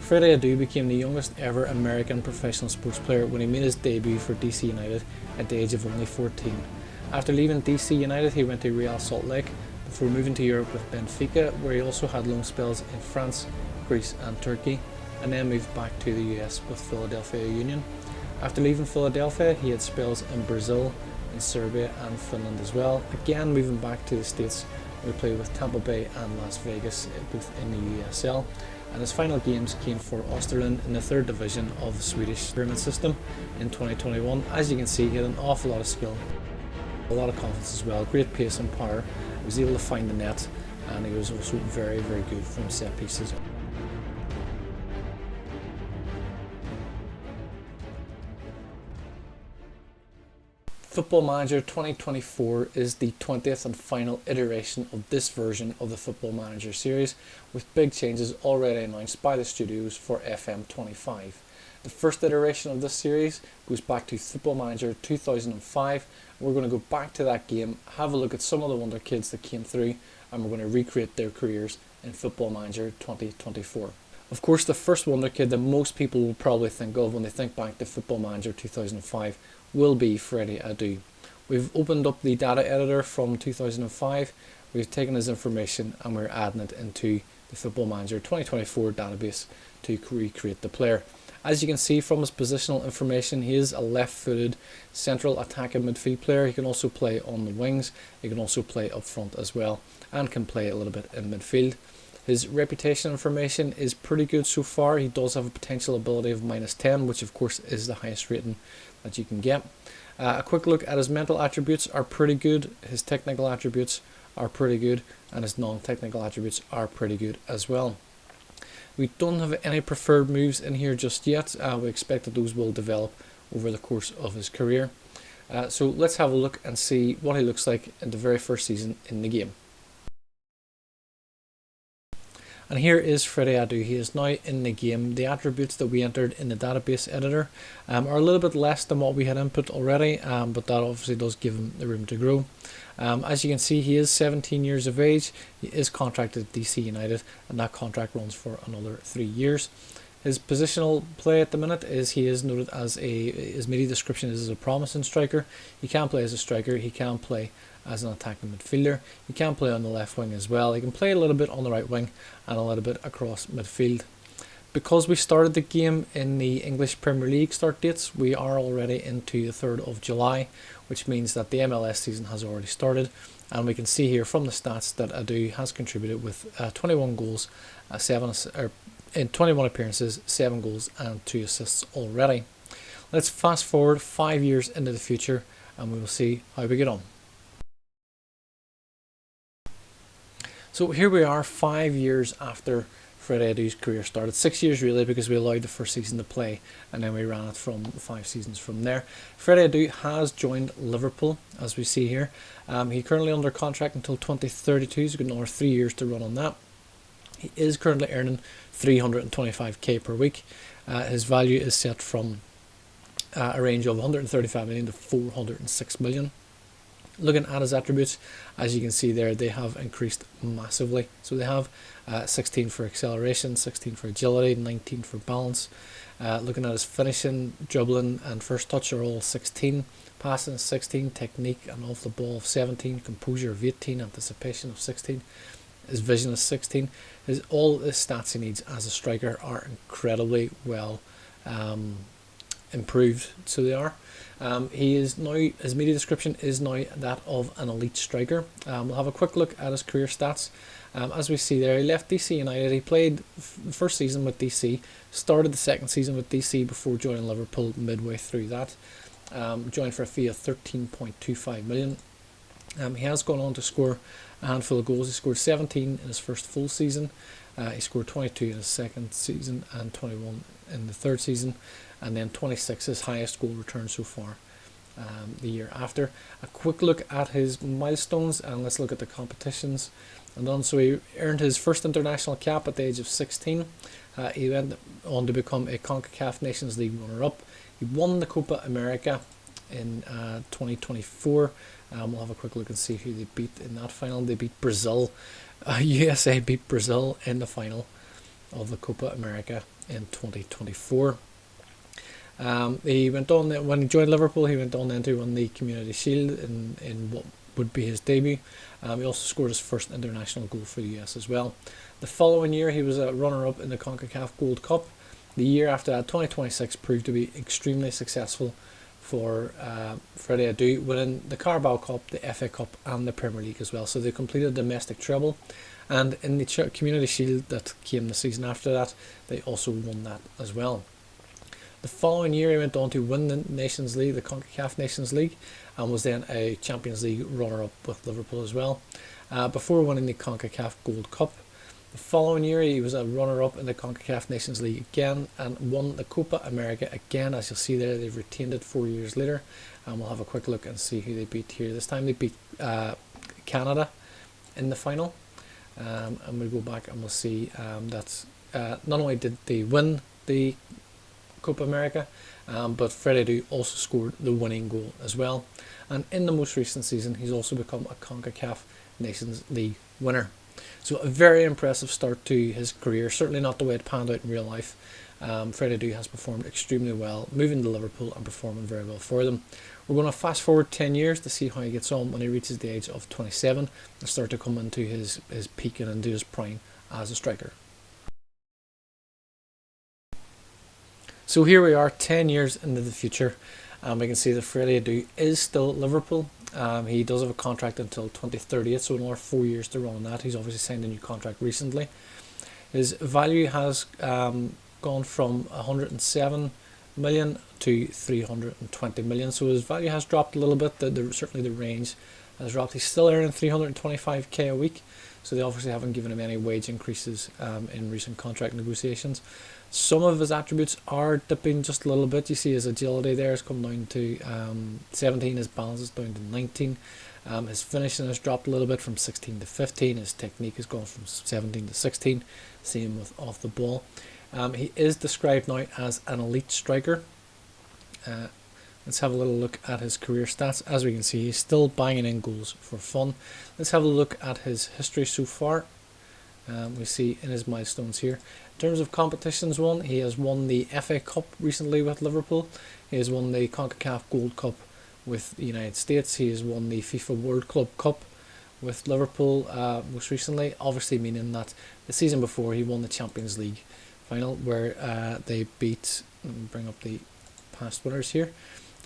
Freddy Adu became the youngest ever American professional sports player when he made his debut for DC United at the age of only 14. After leaving DC United, he went to Real Salt Lake before moving to Europe with Benfica, where he also had loan spells in France, Greece and Turkey, and then moved back to the US with Philadelphia Union. After leaving Philadelphia, he had spells in Brazil, in Serbia and Finland as well, again moving back to the States, where he played with Tampa Bay and Las Vegas, both in the USL. And his final games came for Österlen in the third division of the Swedish pyramid system in 2021. As you can see, he had an awful lot of skill, a lot of confidence as well, great pace and power. He was able to find the net, and he was also very, very good from set pieces. Football Manager 2024 is the 20th and final iteration of this version of the Football Manager series, with big changes already announced by the studios for FM25. The first iteration of this series goes back to Football Manager 2005. We're going to go back to that game, have a look at some of the wonder kids that came through, and we're going to recreate their careers in Football Manager 2024. Of course, the first wonder kid that most people will probably think of when they think back to Football Manager 2005 will be Freddy Adu. We've opened up the data editor from 2005, we've taken his information and we're adding it into the Football Manager 2024 database to recreate the player. As you can see from his positional information, he is a left-footed central attacking midfield player. He can also play on the wings, he can also play up front as well, and can play a little bit in midfield. His reputation information is pretty good so far. He does have a potential ability of -10, which of course is the highest rating that you can get. A quick look at his mental attributes are pretty good, his technical attributes are pretty good, and his non-technical attributes are pretty good as well. We don't have any preferred moves in here just yet. We expect that those will develop over the course of his career. So let's have a look and see what he looks like in the very first season in the game. And here is Freddy Adu. He is now in the game. The attributes that we entered in the database editor are a little bit less than what we had input already, but that obviously does give him the room to grow. As you can see, he is 17 years of age. He is contracted to DC United, and that contract runs for another 3 years. His positional play at the minute is he is noted as his media description is as a promising striker. He can play as a striker, he can play as an attacking midfielder, he can play on the left wing as well, he can play a little bit on the right wing and a little bit across midfield. Because we started the game in the English Premier League start dates, we are already into the 3rd of July, which means that the MLS season has already started, and we can see here from the stats that Adu has contributed with 21 goals, in 21 appearances, 7 goals and 2 assists already. Let's fast forward 5 years into the future and we will see how we get on. So here we are 5 years after Freddy Adu's career started. 6 years really, because we allowed the first season to play and then we ran it from 5 seasons from there. Freddy Adu has joined Liverpool, as we see here. He's currently under contract until 2032, so he's got another 3 years to run on that. He is currently earning 325k per week. His value is set from a range of 135 million to 406 million. Looking at his attributes, as you can see there, they have increased massively. So they have 16 for acceleration, 16 for agility, 19 for balance. Looking at his finishing, dribbling and first touch are all 16. Passing is 16, technique and off the ball of 17, composure of 18, anticipation of 16. His vision is 16. All the stats he needs as a striker are incredibly well improved, so they are. He is now, his media description is now that of an elite striker. We'll have a quick look at his career stats. As we see there, he left DC United. He played the first season with DC, started the second season with DC before joining Liverpool midway through that. Joined for a fee of 13.25 million. He has gone on to score a handful of goals. He scored 17 in his first full season. He scored 22 in his second season and 21 in the third season, and then 26 his highest goal return so far the year after. A quick look at his milestones, and let's look at the competitions. And so he earned his first international cap at the age of 16. He went on to become a CONCACAF Nations League runner-up. He won the Copa America in 2024. We'll have a quick look and see who they beat in that final. They beat Brazil. USA beat Brazil in the final of the Copa America in 2024. He went on, when he joined Liverpool, he went on then to win the Community Shield in what would be his debut. He also scored his first international goal for the US as well. The following year he was a runner-up in the CONCACAF Gold Cup. The year after that, 2026, proved to be extremely successful for Freddy Adu, winning the Carabao Cup, the FA Cup and the Premier League as well. So they completed a domestic treble, and in the Community Shield that came the season after that, they also won that as well. The following year he went on to win the Nations League, the CONCACAF Nations League, and was then a Champions League runner-up with Liverpool as well, before winning the CONCACAF Gold Cup. The following year he was a runner-up in the CONCACAF Nations League again and won the Copa America again. As you'll see there, they've retained it 4 years later, and we'll have a quick look and see who they beat here. This time they beat Canada in the final, and we'll go back and we'll see that not only did they win the Copa America, but Freddy Adu also scored the winning goal as well, and in the most recent season he's also become a CONCACAF Nations League winner. So a very impressive start to his career, certainly not the way it panned out in real life. Freddy Adu has performed extremely well, moving to Liverpool and performing very well for them. We're going to fast forward 10 years to see how he gets on when he reaches the age of 27 and start to come into his peak and into his prime as a striker. So here we are 10 years into the future, and we can see that Freddy Adu is still at Liverpool. He does have a contract until 2030, so another 4 years to run on that. He's obviously signed a new contract recently. His value has gone from 107 million to 320 million, so his value has dropped a little bit. Certainly the range has dropped. He's still earning 325k a week, so they obviously haven't given him any wage increases in recent contract negotiations. Some of his attributes are dipping just a little bit. You see his agility there has come down to 17, his balance is down to 19. His finishing has dropped a little bit from 16 to 15. His technique has gone from 17 to 16. Same with off the ball. He is described now as an elite striker. Let's have a little look at his career stats. As we can see, he's still banging in goals for fun. Let's have a look at his history so far. We see in his milestones here. In terms of competitions won, he has won the FA Cup recently with Liverpool. He has won the CONCACAF Gold Cup with the United States. He has won the FIFA World Club Cup with Liverpool most recently, obviously meaning that the season before he won the Champions League final where they beat, let me bring up the past winners here.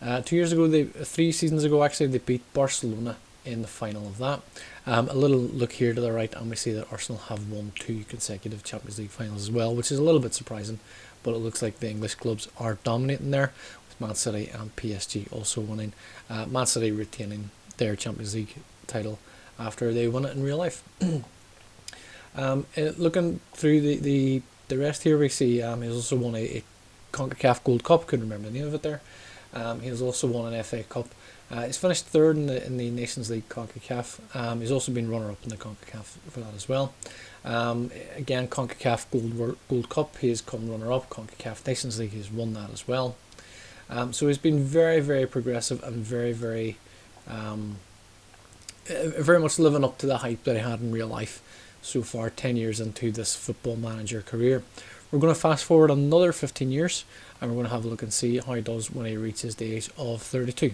2 years ago, 3 seasons ago actually, they beat Barcelona in the final of that. A little look here to the right and we see that Arsenal have won 2 consecutive Champions League finals as well, which is a little bit surprising, but it looks like the English clubs are dominating there, with Man City and PSG also winning. Man City retaining their Champions League title after they won it in real life. Looking through the rest here, we see he's also won a CONCACAF Gold Cup, couldn't remember the name of it there. He has also won an FA Cup. He's finished third in the Nations League CONCACAF. He's also been runner-up in the CONCACAF for that as well. Again, CONCACAF Gold Cup, he has come runner-up. CONCACAF Nations League, he's won that as well. So he's been very, very progressive and very, very much living up to the hype that he had in real life so far, 10 years into this football manager career. We're going to fast forward another 15 years and we're going to have a look and see how he does when he reaches the age of 32.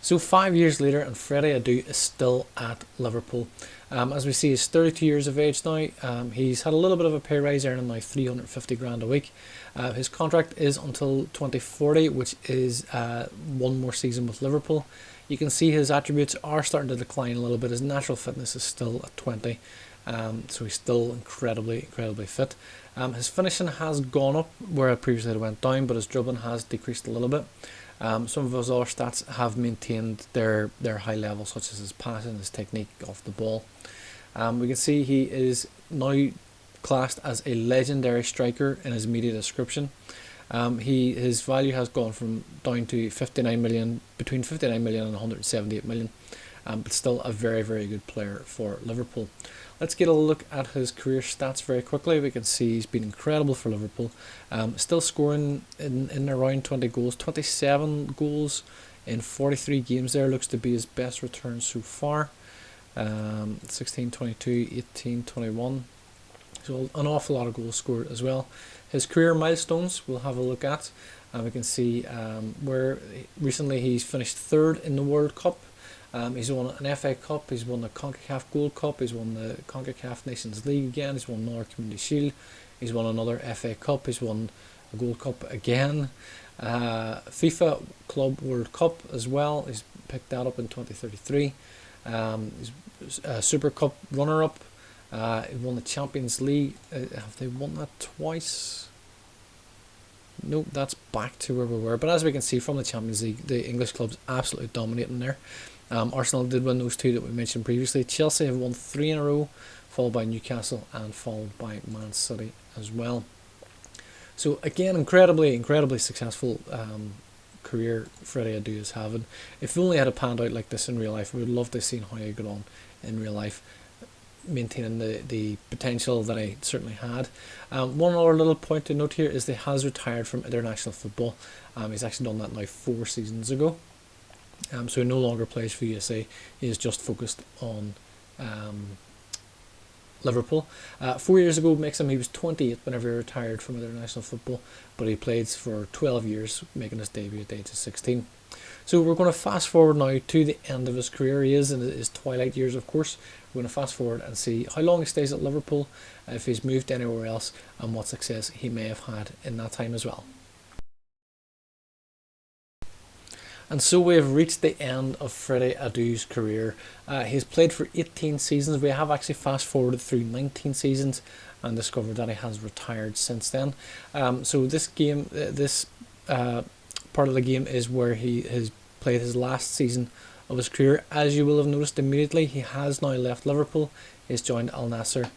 So 5 years later and Freddy Adu is still at Liverpool. As we see, he's 32 years of age now. He's had a little bit of a pay rise, earning now 350 grand a week. His contract is until 2040, which is 1 more season with Liverpool. You can see his attributes are starting to decline a little bit. His natural fitness is still at 20, so he's still incredibly fit. His finishing has gone up where it previously went down, but his dribbling has decreased a little bit. Some of his other stats have maintained their high level, such as his passing, his technique off the ball. We can see he is now classed as a legendary striker in his media description. His value has gone from down to 59 million, between 59 million and 178 million, but still a very, very good player for Liverpool. Let's get a look at his career stats very quickly. We can see he's been incredible for Liverpool. Still scoring in around 20 goals, 27 goals in 43 games there. Looks to be his best return so far. 16, 22, 18, 21. So an awful lot of goals scored as well. His career milestones we'll have a look at. We can see where recently he's finished third in the World Cup. He's won an FA Cup, he's won the CONCACAF Gold Cup, he's won the CONCACAF Nations League again, he's won another Community Shield, he's won another FA Cup, he's won a Gold Cup again. FIFA Club World Cup as well, he's picked that up in 2033. He's Super Cup runner-up. He won the Champions League. Have they won that twice? Nope, that's back to where we were. But as we can see from the Champions League, the English clubs absolutely dominating there. Arsenal did win those two that we mentioned previously. Chelsea have won 3 in a row, followed by Newcastle and followed by Man City as well. So again, incredibly successful career Freddy Adu is having. If we only had a panned out like this in real life, we would love to see how he got on in real life, maintaining the potential that he certainly had. One other little point to note here is that he has retired from international football. He's actually done that now 4 seasons ago. So he no longer plays for USA. He is just focused on Liverpool. 4 years ago makes him, he was 28 whenever he retired from international football, but he played for 12 years, making his debut at the age of 16. So we're going to fast forward now to the end of his career. He is in his twilight years, of course. We're going to fast forward and see how long he stays at Liverpool, if he's moved anywhere else, and what success he may have had in that time as well. And so we have reached the end of Freddy Adu's career. He's played for 18 seasons. We have actually fast forwarded through 19 seasons and discovered that he has retired since then. So this game, this part of the game is where he has played his last season of his career. As you will have noticed immediately, he has now left Liverpool. He's joined Al Nassr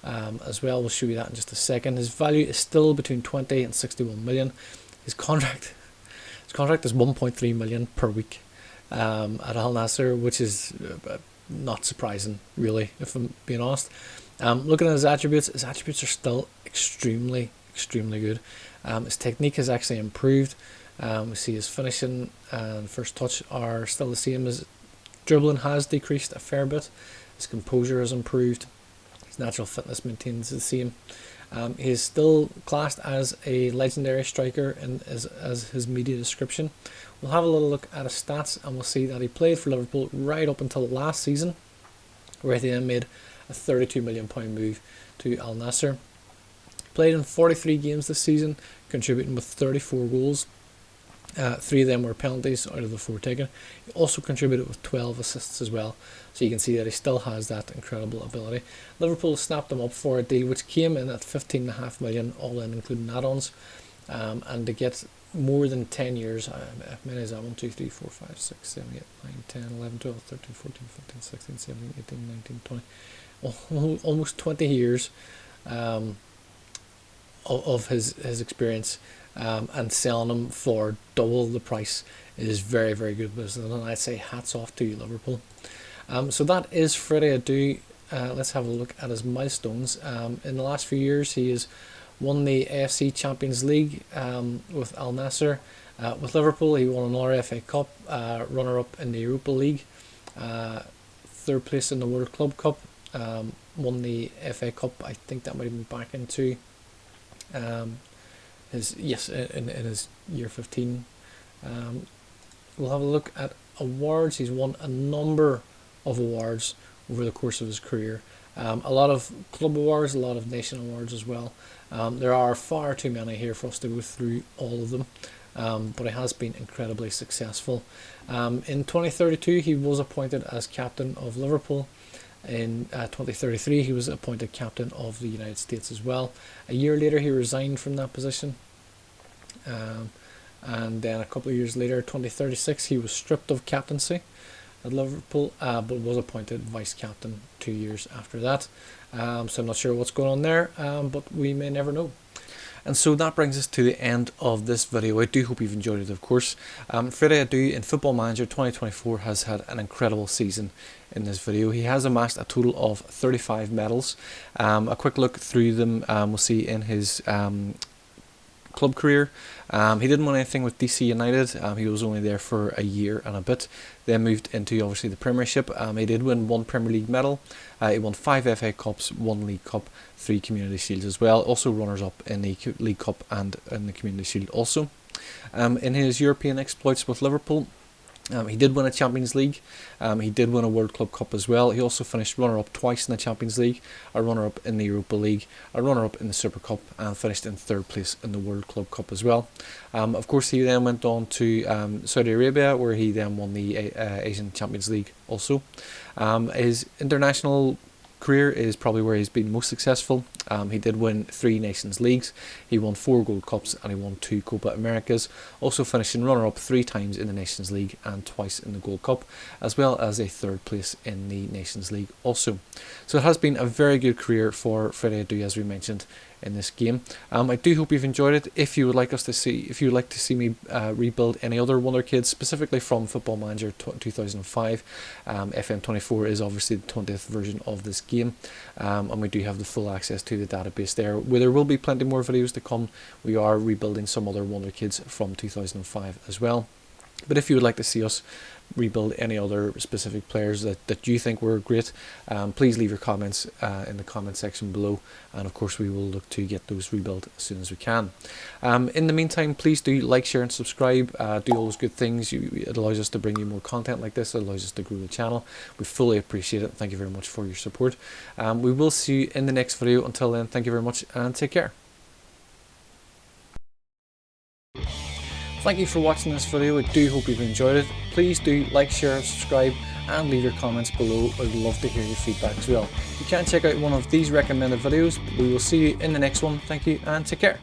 as well. We'll show you that in just a second. His value is still between 20 and 61 million. His contract is 1.3 million per week at Al Nassr, which is not surprising, really, if I'm being honest. Looking at his attributes are still extremely good. His technique has actually improved. We see his finishing and first touch are still the same. His dribbling has decreased a fair bit. His composure has improved. His natural fitness maintains the same. He is still classed as a legendary striker as his media description. We'll have a little look at his stats and we'll see that he played for Liverpool right up until last season, where he then made a £32 million move to Al Nassr. Played in 43 games this season, contributing with 34 goals. 3 of them were penalties out of the 4 taken. He also contributed with 12 assists as well, so you can see that he still has that incredible ability. Liverpool snapped him up for a deal which came in at 15.5 million, all in including add-ons, and to get more than 10 years, how many is that? 1, 2, 3, 4, 5, 6, 7, 8, 9, 10, 11, 12, 13, 14, 15, 16, 17, 18, 19, 20, almost 20 years of his experience. And selling them for double the price is very good business, and I'd say hats off to you, Liverpool. So that is Freddy Adu. Let's have a look at his milestones. In the last few years, he has won the AFC Champions League with Al Nassr. With Liverpool, he won another FA Cup, runner-up in the Europa League, 3rd place in the World Club Cup, won the FA Cup. I think that might have been back into in his year 15. We'll have a look at awards. He's won a number of awards over the course of his career. A lot of club awards, a lot of nation awards as well. There are far too many here for us to go through all of them, but he has been incredibly successful. In 2032 he was appointed as captain of Liverpool. In 2033 he was appointed captain of the United States as well. A year later he resigned from that position, and then a couple of years later, 2036, he was stripped of captaincy at Liverpool, but was appointed vice captain 2 years after that. So I'm not sure what's going on there, but we may never know. And so that brings us to the end of this video. I do hope you've enjoyed it, of course. Freddy Adu in Football Manager 2024 has had an incredible season in this video. He has amassed a total of 35 medals. A quick look through them, we'll see in his club career. He didn't win anything with DC United. He was only there for a year and a bit. Then moved into obviously the Premiership. He did win 1 Premier League medal. He won 5 FA Cups, 1 League Cup, 3 Community Shields as well. Also runners-up in the League Cup and in the Community Shield also. In his European exploits with Liverpool, he did win a Champions League. He did win a World Club Cup as well. He also finished runner-up twice in the Champions League, a runner-up in the Europa League, a runner-up in the Super Cup, and finished in 3rd place in the World Club Cup as well. Of course, he then went on to Saudi Arabia, where he then won the Asian Champions League also. His international career is probably where he's been most successful. He did win 3 Nations Leagues, he won 4 Gold Cups, and he won 2 Copa Americas, also finishing runner-up 3 times in the Nations League and twice in the Gold Cup, as well as a 3rd place in the Nations League also. So it has been a very good career for Freddy Adu, as we mentioned in this game. I do hope you've enjoyed it. If you would like to see me rebuild any other Wonderkids, specifically from Football Manager 2005, FM24 is obviously the 20th version of this game, and we do have the full access to the database there. Where there will be plenty more videos to come. We are rebuilding some other Wonderkids from 2005 as well. But if you would like to see us rebuild any other specific players that you think were great, please leave your comments in the comment section below, and of course we will look to get those rebuilt as soon as we can. In the meantime, please do like, share and subscribe. Do all those good things. It allows us to bring you more content like this. It allows us to grow the channel. We fully appreciate it. Thank you very much for your support. We will see you in the next video. Until then, thank you very much and take care. Thank you for watching this video. I do hope you've enjoyed it. Please do like, share, subscribe and leave your comments below. I'd love to hear your feedback as well. You can check out one of these recommended videos. We will see you in the next one. Thank you and take care.